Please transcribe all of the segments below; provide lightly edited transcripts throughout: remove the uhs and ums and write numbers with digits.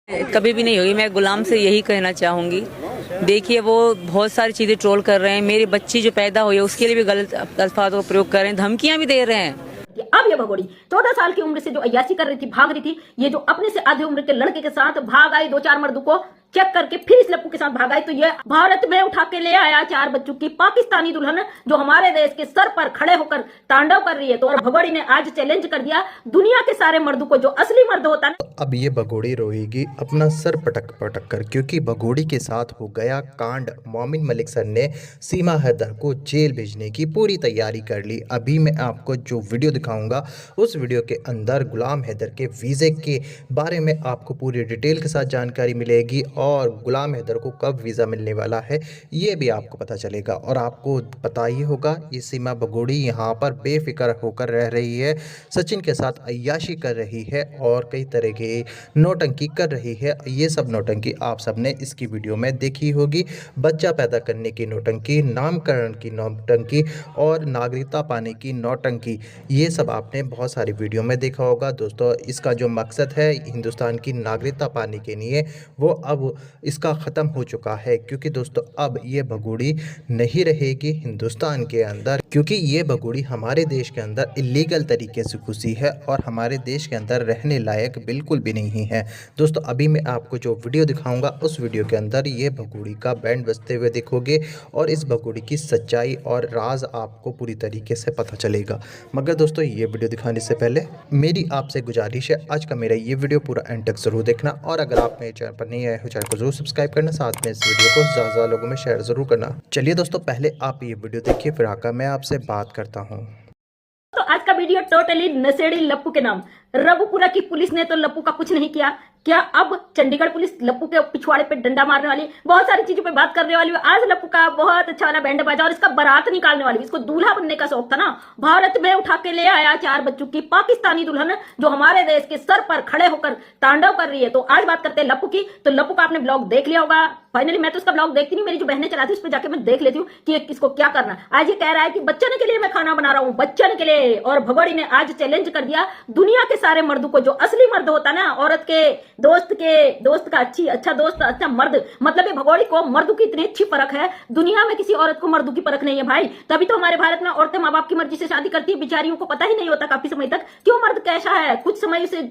कभी भी नहीं होगी। मैं गुलाम से यही कहना चाहूँगी, देखिए वो बहुत सारी चीज़ें ट्रोल कर रहे हैं, मेरी बच्ची जो पैदा हुई है उसके लिए भी गलत अल्फाजों का प्रयोग कर रहे हैं, धमकियाँ भी दे रहे हैं। अब ये भगोड़ी 14 साल की उम्र से जो अय्याशी कर रही थी, भाग रही थी, ये जो अपने से आधे उम्र के लड़के के साथ भाग आई, 2-4 मर्दों को चेक करके फिर इस लप्पू के साथ भाग आई, तो ये भारत में उठा के ले आया 4 बच्चों की पाकिस्तानी दुल्हन जो हमारे देश के सर पर खड़े होकर तांडव कर रही है। तो और भगोड़ी ने आज चैलेंज कर दिया दुनिया के सारे मर्दों को, जो असली मर्द होता है। अब ये भगोड़ी रोएगी अपना सर पटक पटक कर, क्योंकि भगोड़ी के साथ हो गया कांड। मोमिन मलिक सर ने सीमा हैदर को जेल भेजने की पूरी तैयारी कर ली। अभी मैं आपको जो वीडियो दिखाऊंगा उस वीडियो के अंदर गुलाम हैदर के वीज़े के बारे में आपको पूरी डिटेल के साथ जानकारी मिलेगी और गुलाम हैदर को कब वीज़ा मिलने वाला है ये भी आपको पता चलेगा। और आपको पता ही होगा ये सीमा भगोड़ी यहाँ पर बेफिक्र होकर रह रही है, सचिन के साथ अय्याशी कर रही है और कई तरह की नौटंकी कर रही है। ये सब नौटंकी आप सब ने इसकी वीडियो में देखी होगी। बच्चा पैदा करने की नौटंकी, नामकरण की नौटंकी और नागरिकता पाने की नौटंकी, ये सब आपने बहुत सारी वीडियो में देखा होगा। दोस्तों इसका जो मकसद है हिंदुस्तान की नागरिकता पाने के लिए वो अब इसका ख़त्म हो चुका है, क्योंकि दोस्तों अब ये भगोड़ी नहीं रहेगी हिंदुस्तान के अंदर, क्योंकि ये भगोड़ी हमारे देश के अंदर इलीगल तरीके से घुसी है और हमारे देश के अंदर रहने लायक बिल्कुल भी नहीं है। दोस्तों अभी मैं आपको जो वीडियो दिखाऊंगा उस वीडियो के अंदर ये भगोड़ी का बैंड बजते हुए देखोगे और इस भगोड़ी की सच्चाई और राज आपको पूरी तरीके से पता चलेगा। मगर दोस्तों ये वीडियो दिखाने से पहले मेरी आपसे गुजारिश है, आज का मेरा ये वीडियो पूरा एंड तक ज़रूर देखना और अगर आप मेरे चैनल पर नहीं आए हो चैनल को जरूर सब्सक्राइब करना, साथ में इस वीडियो को ज़्यादा लोगों में शेयर ज़रूर करना। चलिए दोस्तों पहले आप ये वीडियो देखिए, फिर आकर मैं आपसे बात करता हूँ। तो आज का वीडियो टोटली नशेड़ी लप्पू के नाम। रघुपुरा की पुलिस ने तो लप्पू का कुछ नहीं किया, क्या अब चंडीगढ़ पुलिस लप्पू के पिछवाड़े पे डंडा मारने वाली, बहुत सारी चीजों पे बात करने वाली है। आज लप्पू का बहुत अच्छा वाला बैंड बाजा और इसका बारात निकालने वाली। इसको दूल्हा बनने का शौक था ना, भारत में उठा के ले आया 4 बच्चों की पाकिस्तानी दुल्हन जो हमारे देश के सर पर खड़े होकर तांडव कर रही है। तो आज बात करते हैं लप्पू की। तो लप्पू का आपने ब्लॉग देख लिया होगा। फाइनली मैं तो उसका ब्लॉग देखती नहीं, मेरी जो बहनें चलाती है उस पर जाके मैं देख लेती हूँ कि इसको क्या करना। आज ये कह रहा है कि बच्चन के लिए मैं खाना बना रहा हूँ, बच्चन के लिए। और भगोड़ी ने आज चैलेंज कर दिया दुनिया के सारे मर्दों को, जो असली मर्द होता ना, औरत के दोस्त का अच्छा दोस्त, अच्छा मर्द। मतलब ये भगोड़ी को मर्दों की इतनी अच्छी परख है, दुनिया में किसी औरत को मर्दों की परख नहीं है भाई। तभी तो हमारे भारत में औरतें माँ बाप की मर्जी से शादी करती है, बेचारियों को पता ही नहीं होता काफी समय तक क्यों मर्द कैसा है। कुछ समय उसे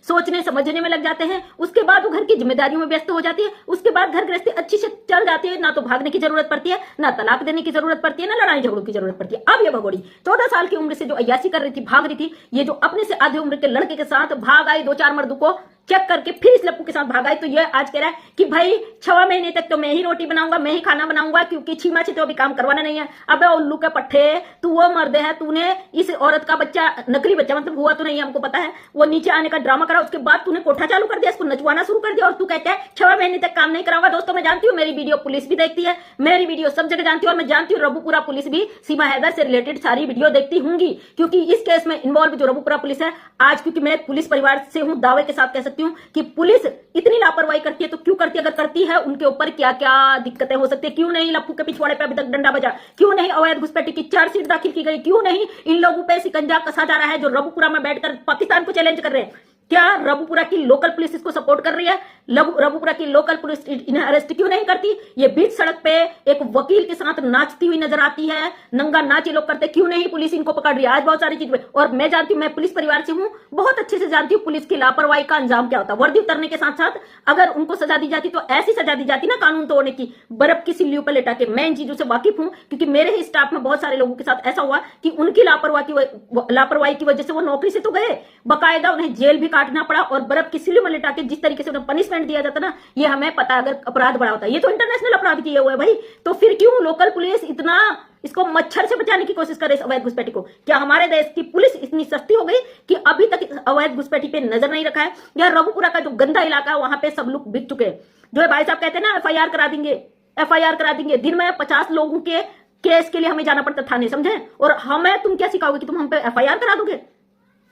सोचने समझने में लग जाते हैं, उसके बाद वो घर की जिम्मेदारियों में व्यस्त हो जाती है, उसके बाद घर गृहस्थी अच्छी से चल जाती है, ना तो भागने की जरूरत पड़ती है, ना तलाक देने की जरूरत पड़ती है, ना लड़ाई झगड़ों की जरूरत पड़ती है। अब ये भगोड़ी 14 साल की उम्र से जो अय्याशी कर रही थी, भाग रही थी, ये जो अपने से आधे उम्र के लड़के के साथ भाग आई, 2-4 मर्दों को चेक करके फिर इस लप्पू के साथ भागा है। तो ये आज कह रहा है कि भाई 6 महीने तक तो मैं ही रोटी बनाऊंगा, मैं ही खाना बनाऊंगा, क्योंकि छीमा से तो अभी काम करवाना नहीं है। अबे उल्लू के पट्टे, तू वो मर्द है, तूने इस औरत का बच्चा, नकली बच्चा मतलब हुआ तो नहीं, हमको पता है, वो नीचे आने का ड्रामा करा, उसके बाद तूने कोठा चालू कर दिया, इसको नचवाना शुरू कर दिया और तू कहता है 6 महीने तक काम नहीं कराऊंगा। दोस्तों मैं जानती हूँ मेरी वीडियो पुलिस भी देखती है, मेरी वीडियो सब जगह जानती हूँ और मैं जानती हूँ रघुपुरा पुलिस भी सीमा हैदर से रिलेटेड सारी वीडियो देखती होंगी, क्योंकि इस केस में इन्वॉल्व जो रघुपुरा पुलिस है, आज क्योंकि मैं पुलिस परिवार से हूं, दावे के साथ कह सकती हूँ कि पुलिस इतनी लापरवाही करती है तो क्यों करती है, अगर करती है उनके ऊपर क्या क्या दिक्कतें हो सकती है। क्यों नहीं लप्पू के पिछवाड़े पे अभी तक डंडा बजा, क्यों नहीं अवैध घुसपैठी की चार्जशीट दाखिल की गई, क्यों नहीं इन लोगों पे शिकंजा कसा जा रहा है जो रघुपुरा में बैठकर पाकिस्तान को चैलेंज कर रहे हैं। क्या रघुपुरा की लोकल पुलिस इसको सपोर्ट कर रही है? रघुपुरा की लोकल पुलिस इन्हें अरेस्ट क्यों नहीं करती? ये बीच सड़क पे एक वकील के साथ नाचती हुई नजर आती है, नंगा नाच ये लोग करते, क्यों नहीं पुलिस इनको पकड़ रही है? आज बहुत सारी चीज और मैं जानती हूँ, मैं पुलिस परिवार से हूँ, बहुत अच्छे से जानती हूँ पुलिस की लापरवाही का अंजाम क्या होता है। वर्दी उतरने के साथ साथ अगर उनको सजा दी जाती तो ऐसी सजा दी जाती ना कानून तोड़ने की, बर्फ की सिल्लियों पर लेटा के। मैं इन चीजों से वाकिफ हूँ क्योंकि मेरे ही स्टाफ में बहुत सारे लोगों के साथ ऐसा हुआ कि उनकी लापरवाही की वजह से वो नौकरी से तो गए, बकायदा उन्हें जेल भी काटना पड़ा और बर्फ की सिल्ली में लिटा के जिस तरीके से उन्हें पनिशमेंट दिया जाता ना, ये हमें पता है। अगर अपराध बड़ा होता है, ये तो इंटरनेशनल अपराध किए हुए है भाई, तो फिर क्यों लोकल पुलिस इतना इसको मच्छर से बचाने की कोशिश कर रही है अवैध घुसपैठी को? क्या हमारे देश की पुलिस इतनी सस्ती हो गई कि अभी तक अवैध घुसपैठी पे नजर नहीं रखा है? या रघुपुरा का जो गंदा इलाका है वहां पे सब लोग बिक चुके हैं, जो भाई साहब कहते हैं ना FIR करा देंगे, FIR करा देंगे। दिन में 50 लोगों के केस के लिए हमें जाना पड़ता थाने, समझे? और हमें तुम क्या सिखाओगे कि तुम हम पे FIR करा दोगे?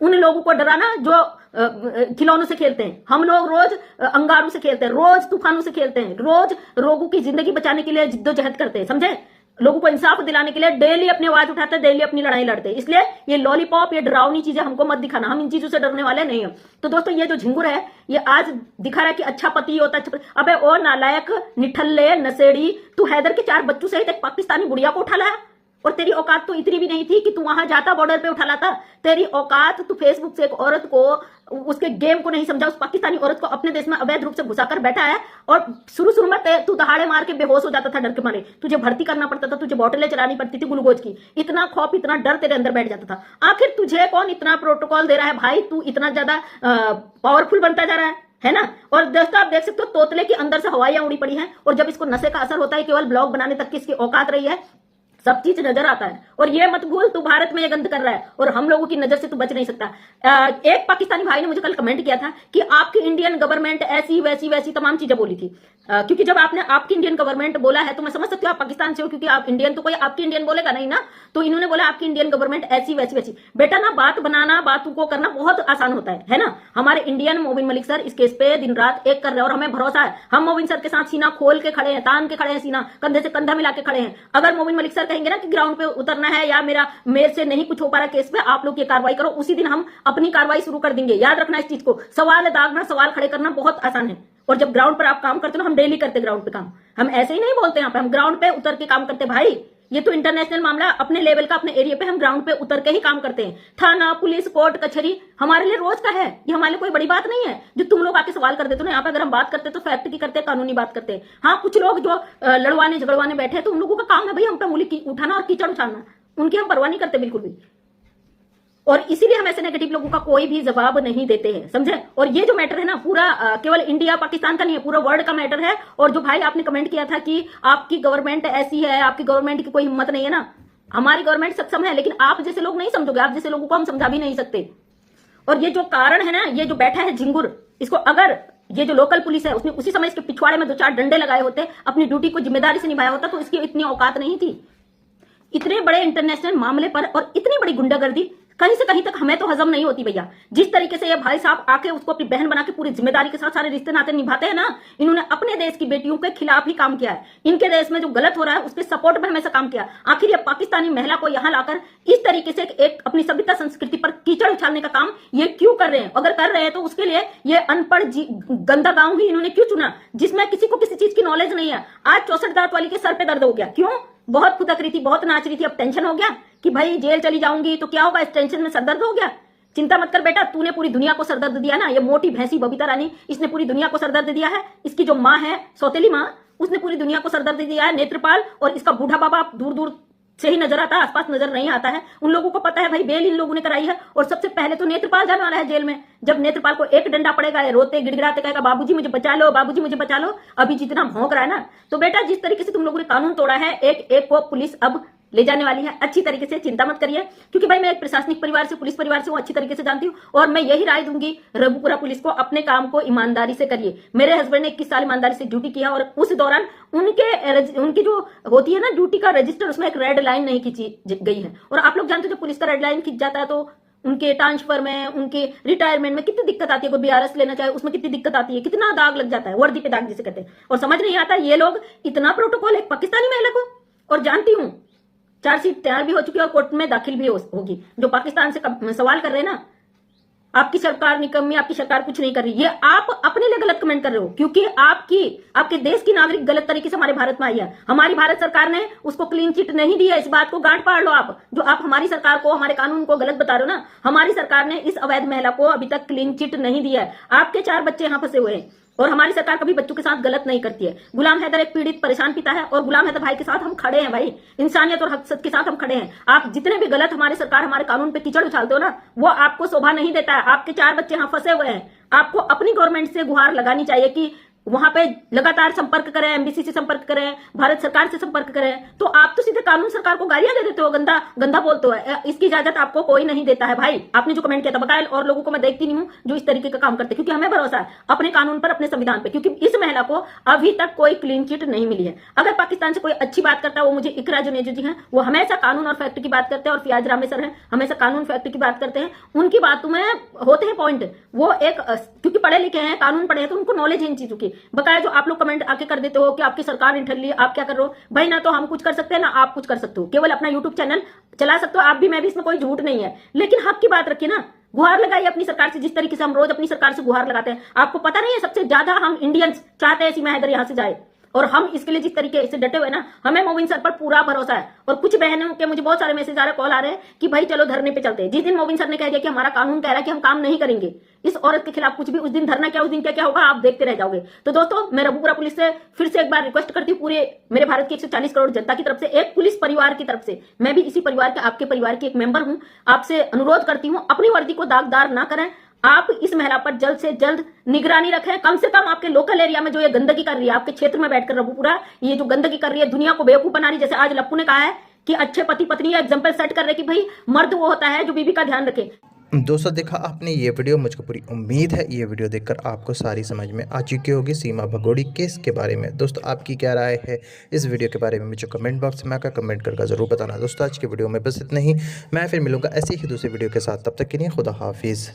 उन लोगों को डराना जो खिलौनों से खेलते हैं। हम लोग रोज अंगारों से खेलते हैं, रोज तूफानों से खेलते हैं, रोज लोगों की जिंदगी बचाने के लिए जिद्दोजहद करते हैं, समझे? लोगों को इंसाफ दिलाने के लिए डेली अपनी आवाज उठाते हैं, डेली अपनी लड़ाई लड़ते हैं। इसलिए ये लॉलीपॉप, ये डरावनी चीजें हमको मत दिखाना, हम इन चीजों से डरने वाले नहीं हैं। तो दोस्तों ये जो झिंगुर है ये आज दिखा रहा है कि अच्छा पति होता है। अबे ओ नालायक, निठल्ले, नशेड़ी, तू हैदर के 4 बच्चों सहित एक पाकिस्तानी बुढ़िया को उठा लाया और तेरी औकात तो इतनी भी नहीं थी कि तू वहां जाता बॉर्डर पे उठा लाता। तेरी औकात, तू फेसबुक से एक औरत को, उसके गेम को नहीं समझा, उस पाकिस्तानी औरत को अपने देश में अवैध रूप से घुसाकर बैठा है और शुरू में तू दहाड़े मार के बेहोश हो जाता था डर के मारे। तुझे भर्ती करना पड़ता था, तुझे बोतलें चलानी पड़ती थी ग्लूकोज की। इतना खौफ, इतना डर तेरे अंदर बैठ जाता था। आखिर तुझे कौन इतना प्रोटोकॉल दे रहा है भाई? तू इतना ज्यादा पावरफुल बनता जा रहा है ना। और दोस्तों आप देख सकते हो तोतले के अंदर से हवाइयां उड़ी पड़ी हैं और जब इसको नशे का असर होता है, केवल ब्लॉग बनाने तक की इसकी औकात रही है, सब चीज नजर आता है। और ये मत भूल तू भारत में ये गंद कर रहा है और हम लोगों की नजर से तू बच नहीं सकता। एक पाकिस्तानी भाई ने मुझे कल कमेंट किया था कि आपकी इंडियन गवर्नमेंट ऐसी वैसी तमाम चीजें बोली थी। क्योंकि जब आपने आपकी इंडियन गवर्नमेंट बोला है तो मैं समझ सकती हूँ आप पाकिस्तान से हो, क्योंकि आप इंडियन, तो कोई आपकी इंडियन बोलेगा नहीं ना। तो इन्होंने बोला आपकी इंडियन गवर्नमेंट ऐसी वैसी। बेटा ना, बात बनाना, बातों को करना बहुत आसान होता है ना। हमारे इंडियन मोबिन मलिक सर इस केस पे दिन रात एक कर रहे हैं और हमें भरोसा है। हम मोबिन सर के साथ सीना खोल के खड़े हैं, तान के खड़े हैं, सीना कंधे से कंधा मिला के खड़े हैं। अगर मोबिन मलिक सर कहेंगे ना कि ग्राउंड पे उतरना है या मेरे से नहीं कुछ हो पा रहा केस पे, आप लोग ये कार्रवाई करो, उसी दिन हम अपनी कार्रवाई शुरू कर देंगे। याद रखना इस चीज को, सवाल दागना, सवाल खड़े करना बहुत आसान है। और जब ग्राउंड पर आप काम करते हो ना, हम डेली करते ग्राउंड पे काम, हम ऐसे ही नहीं बोलते यहाँ पे, हम ग्राउंड पे उतर के काम करते भाई। ये तो इंटरनेशनल मामला, अपने लेवल का, अपने एरिया पे हम ग्राउंड पे उतर के ही काम करते हैं। थाना, पुलिस, कोर्ट, कचहरी हमारे लिए रोज का है, ये हमारे लिए कोई बड़ी बात नहीं है जो तुम लोग आके सवाल कर देते हो ना। यहाँ पे अगर हम बात करते तो फैक्ट की करते, कानूनी बात करते। हाँ, कुछ लोग जो लड़वाने झगड़वाने बैठे हैं तो उन लोगों का काम है भाई हम पे उंगली उठाना और कीचड़ उछालना, उनकी हम परवाह नहीं करते बिल्कुल भी। और इसीलिए हम ऐसे नेगेटिव लोगों का कोई भी जवाब नहीं देते हैं, समझे। और ये जो मैटर है ना पूरा केवल इंडिया पाकिस्तान का नहीं है, पूरा वर्ल्ड का मैटर है। और जो भाई आपने कमेंट किया था कि आपकी गवर्नमेंट ऐसी है, आपकी गवर्नमेंट की कोई हिम्मत नहीं है ना, हमारी गवर्नमेंट सक्षम है, लेकिन आप जैसे लोग नहीं समझोगे, आप जैसे लोगों को हम समझा भी नहीं सकते। और ये जो कारण है ना, ये जो बैठा है झिंगुर, इसको अगर ये जो लोकल पुलिस है उसने उसी समय इसके पिछवाड़े में 2-4 डंडे लगाए होते, अपनी ड्यूटी को जिम्मेदारी से निभाया होता, तो इसकी इतनी औकात नहीं थी। इतने बड़े इंटरनेशनल मामले पर और इतनी बड़ी गुंडागर्दी कहीं से कहीं तक हमें तो हजम नहीं होती भैया। जिस तरीके से ये भाई साहब आके उसको अपनी बहन बना के पूरी जिम्मेदारी के साथ सारे रिश्ते नाते निभाते हैं ना, इन्होंने अपने देश की बेटियों के खिलाफ ही काम किया है। इनके देश में जो गलत हो रहा है उसके सपोर्ट में हमेशा काम किया। आखिर ये पाकिस्तानी महिला को यहाँ लाकर इस तरीके से एक अपनी सभ्यता संस्कृति पर कीचड़ उछालने का काम ये क्यों कर रहे हैं? अगर कर रहे हैं तो उसके लिए ये अनपढ़ गंदा गांव ही इन्होंने क्यों चुना, जिसमें किसी को किसी चीज की नॉलेज नहीं है। आज 64 दांत वाली के सर पे दर्द हो गया, क्यों? बहुत खुदक रही थी, बहुत नाच रही थी, अब टेंशन हो गया कि भाई जेल चली जाऊंगी तो क्या होगा, इस टेंशन में सरदर्द हो गया। चिंता मत कर बेटा, तूने पूरी दुनिया को सरदर्द दिया ना। ये मोटी भैंसी बबीता रानी, इसने पूरी दुनिया को सरदर्द दिया है। इसकी जो माँ है, सौतेली माँ, उसने पूरी दुनिया को सरदर्द दिया है, नेत्रपाल। और इसका बूढ़ा बाबा दूर दूर से ही नजर आता है, आसपास नजर नहीं आता है। उन लोगों को पता है भाई बेल इन लोगों ने कराई है। और सबसे पहले तो नेत्रपाल जाने वाला है जेल में। जब नेत्रपाल को एक डंडा पड़ेगा, रोते गिड़गिड़ाते कहेगा बाबूजी मुझे बचा लो, बाबूजी मुझे बचा लो, अभी जितना भौंक रहा है ना। तो बेटा जिस तरीके से तुम लोगों ने कानून तोड़ा है, एक एक को पुलिस अब ले जाने वाली है अच्छी तरीके से, चिंता मत करिए। क्योंकि भाई मैं एक प्रशासनिक परिवार से, पुलिस परिवार से हूं, अच्छी तरीके से जानती हूं। और मैं यही राय दूंगी रघुपुरा पुलिस को, अपने काम को ईमानदारी से करिए। मेरे हस्बैंड ने 21 साल ईमानदारी से ड्यूटी किया और उस दौरान उनकी जो होती है ना ड्यूटी का रजिस्टर, उसमें एक रेड लाइन नहीं खींची गई है। और आप लोग जानते हो जब पुलिस का रेड लाइन खींच जाता है तो उनके ट्रांसफर में, उनके रिटायरमेंट में कितनी दिक्कत आती है। कोई बीआरएस लेना चाहे उसमें कितनी दिक्कत आती है, कितना दाग लग जाता है, वर्दी पे दाग जिसे कहते हैं। और समझ नहीं आता ये लोग इतना प्रोटोकॉल एक पाकिस्तानी महिला को। और जानती हूं चार्जशीट तैयार भी हो चुकी है और कोर्ट में दाखिल भी होगी। जो पाकिस्तान से सवाल कर रहे हैं ना, आपकी सरकार निकम्मी, आपकी सरकार कुछ नहीं कर रही, ये आप अपने लिए गलत कमेंट कर रहे हो। क्योंकि आपके देश की नागरिक गलत तरीके से हमारे भारत में आई है। हमारी भारत सरकार ने उसको क्लीन चिट नहीं दी है, इस बात को गांठ फाड़ लो आप। जो आप हमारी सरकार को, हमारे कानून को गलत बता रहे हो ना, हमारी सरकार ने इस अवैध महिला को अभी तक क्लीन चिट नहीं दिया है। आपके 4 बच्चे यहाँ फंसे हुए हैं और हमारी सरकार कभी बच्चों के साथ गलत नहीं करती है। गुलाम हैदर एक पीड़ित परेशान पिता है और गुलाम हैदर भाई के साथ हम खड़े हैं भाई, इंसानियत और हक़ के साथ हम खड़े हैं। आप जितने भी गलत हमारी सरकार, हमारे कानून पे कीचड़ उछालते हो ना, वो आपको शोभा नहीं देता है। आपके 4 बच्चे यहाँ फंसे हुए हैं, आपको अपनी गवर्नमेंट से गुहार लगानी चाहिए कि वहां पे लगातार संपर्क करें, एमबीसी से संपर्क करें, भारत सरकार से संपर्क करें। तो आप तो सीधे कानून सरकार को गालियां दे देते हो, गंदा गंदा बोलते हो। इसकी इजाजत आपको कोई नहीं देता है भाई। आपने जो कमेंट किया था, बकायल और लोगों को मैं देखती नहीं हूं जो इस तरीके का काम करते, क्योंकि हमें भरोसा है अपने कानून पर, अपने संविधान पे। क्योंकि इस महिला को अभी तक कोई क्लीन चिट नहीं मिली है। अगर पाकिस्तान से कोई अच्छी बात करता है वो मुझे इकरा जुनेजो जी हैं, वो हमेशा कानून और फैक्ट की बात करते हैं। और फियाज रामेसर है, हमेशा कानून फैक्ट की बात करते हैं। उनकी बातों में होते हैं पॉइंट, वो एक क्योंकि पढ़े लिखे हैं, कानून पढ़े हैं, तो उनको नॉलेज है इन चीजों की। बकाया जो आप लोग कमेंट आके कर देते हो कि आपकी सरकार नहीं ठल रही, आप क्या कर रहे हो भाई, ना तो हम कुछ कर सकते हैं ना आप कुछ कर सकते हो, केवल अपना यूट्यूब चैनल चला सकते हो आप भी, मैं भी, इसमें कोई झूठ नहीं है, लेकिन हक की बात रखिए ना, गुहार लगाइए अपनी सरकार से, जिस तरीके से हम रोज अपनी सरकार से गुहार लगाते हैं। आपको पता नहीं है सबसे ज्यादा हम इंडियंस चाहते हैं सीमा हैदर यहां से जाए, और हम इसके लिए जिस तरीके से डटे हुए ना, हमें मोबिन सर पर पूरा भरोसा है। और कुछ बहनों के मुझे बहुत सारे मैसेज आ रहे, कॉल आ रहे हैं कि भाई चलो धरने पे चलते हैं। जिस दिन मोबिन सर ने कह दिया कि हमारा कानून कह रहा है कि हम काम नहीं करेंगे इस औरत के खिलाफ कुछ भी, उस दिन धरना क्या, उस दिन क्या क्या होगा आप देखते रह जाओगे। तो दोस्तों मैं रबुपुरा पुलिस से फिर से एक बार रिक्वेस्ट करती हूँ, पूरे मेरे भारत की 140 करोड़ जनता की तरफ से, एक पुलिस परिवार की तरफ से, मैं भी इसी परिवार के, आपके परिवार की एक मेंबर हूं, आपसे अनुरोध करती हूँ अपनी वर्दी को दागदार ना करें। आप इस महिला पर जल्द से जल्द निगरानी रखें। कम से कम आपके लोकल एरिया में जो ये गंदगी कर रही है, आपके क्षेत्र में बैठकर रबुपुरा ये जो गंदगी कर रही है, दुनिया को बेवकूफ बना रही है। जैसे आज लप्पू ने कहा है कि अच्छे पति पत्नी का एग्जाम्पल सेट कर रहे कि भाई मर्द वो होता है जो बीवी का ध्यान रखे। दोस्तों देखा आपने ये वीडियो, मुझको पूरी उम्मीद है ये वीडियो देखकर आपको सारी समझ में आ चुकी होगी सीमा भगोड़ी केस के बारे में। दोस्तों आपकी क्या राय है इस वीडियो के बारे में मुझे कमेंट बॉक्स में आकर कमेंट करके ज़रूर बताना। दोस्तों आज की वीडियो में बस इतना ही, मैं फिर मिलूंगा ऐसी ही दूसरी वीडियो के साथ, तब तक के लिए खुदा हाफिज़।